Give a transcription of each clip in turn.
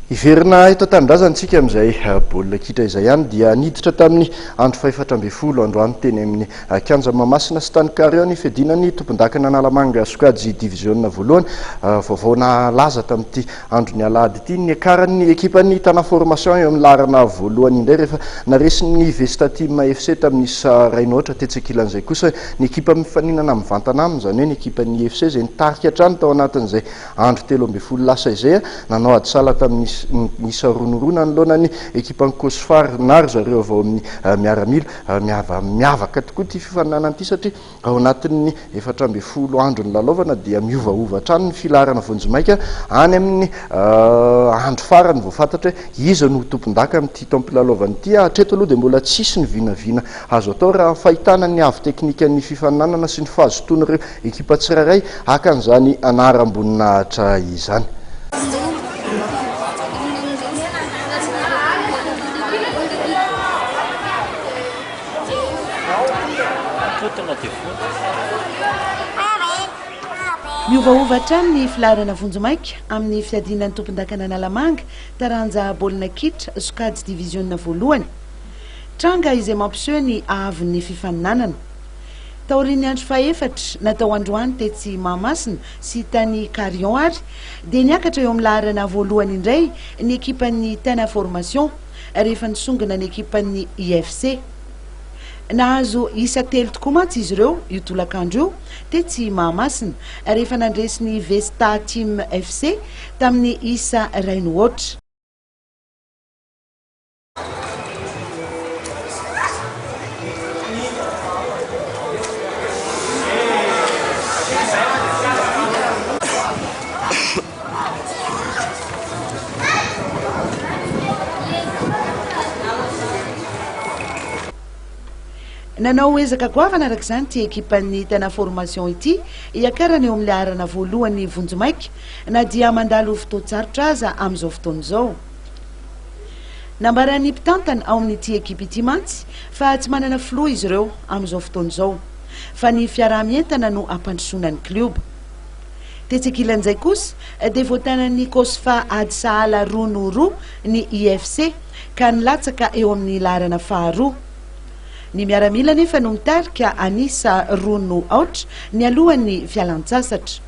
Iverina eto an-drazantsika amin'izay baolina kitra izay ihany dia niditra tamin'ny andro faefatra ambin'ny folo androany teny amin'ny Kianja Mahamasina sy Tanikary ny fiadinany tompon-dakana Analamanga Sokajy diviziona voalohany vaovao nalaza tamin'ity andro ny alahady ity ny akaran'ny ekipan'ny Tana Formation eo amin'ny laharana voalohany indray rehefa naresin'ny Vesta Team FC tamin'ny Rainoatra tetsekilan'izay kosa ny ekipa mifaninana amin'ny Vantanam izany hoe ny ekipan'ny FC izay nitarika hatrany tao anatin'izay andro 13 lasa izay nanao ady sala tamin'ny nisa ronoroana ny loanany ekipan'ny Kosfar nary zareo avao amin'ny miaramila miavaka tokoa ty fifaninana ity satria ao anatin'ny 14 andro ny lalaovana dia miovaova hatrany ny filarana Vonjimaika any amin'ny andro farany vao fantatra hoe iza no tompon-daka amin'ity tampilalaovana ity hatreto aloha dia mbola tsisy ny vinavina azo atao raha fahitana ny avy teknikan'ny fifaninanana sy ny fahazotoana ireo ekipa tsirairay hakan'izany anaram-boninahitra izany. Miovaova hatrany ny filarana Vonjimaika amin'ny fiadinan'ny tompon-dakana Analamanga taranja baolina kitra Sokajy diviziona voalohany. Tranga izay mampiseho ny ahavon'ny fifaninanana. Taorian'ny andro faefatra natao androany tetsy Mahamasina sy tany Karion ary dia niakatra eo amin'ny laharana voalohany indray ny ekipan'ny Tana Formation rehefa nisongana ny ekipan'ny IFC. Nahazo isa 3 tokoa mantsy izy ireo io tolakandro io tetsy Mahamasina rehefa nandresiny Vesta Team FC tamin'ny isa 2-0. Nanao ezaka goavana araka izany ty ekipan'ny Tana Formation ity iakarana eo amin'ny laharana voalohany Vonjimaika na dia mandalo fotoan-tsarotra aza amin'izao fotoana izao. Nambaran'ny mpitantana ao amin'ity ekipa ity mantsy fa tsy manana filoha izy ireo amin'izao fotoana izao fa ny fiarahamientana no ampandrosoanan'ny klioba. Tetsekilan'izay kosa dia voatanan'ny Kosfa ady sahala 2-0 ny IFC ka nilatsaka eo amin'ny laharana faharoa. Ny miaramila nefa no mitarika anisa 2-0 ny alohan'ny fialan-tsasatra.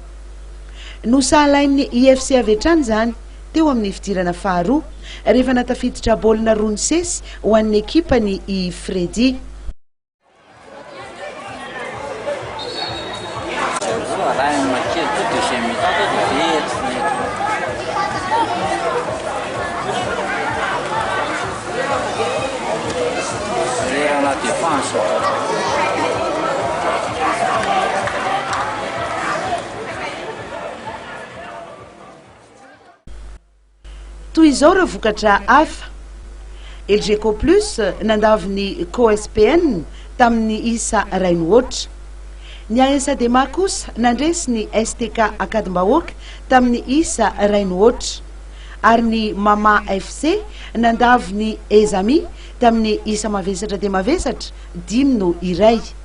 No sahalain'ny IFC avy hatrany izany teo amin'ny fidirana faharoa rehefa natafiditra baolina 2-0 ho an'ny ekipany i Fredy. Toy izao ireo vokatra hafa. LGCO Plus nandavy COSPN tamin'ny isa 2-0. Ny ASDMA kosa nandresy ny STK Akadimbahoaka tamin'ny isa 2-0 ary ny Mama FC nandavy ny Ezami tamin'ny isa mavesatra dia mavesatra 5-1.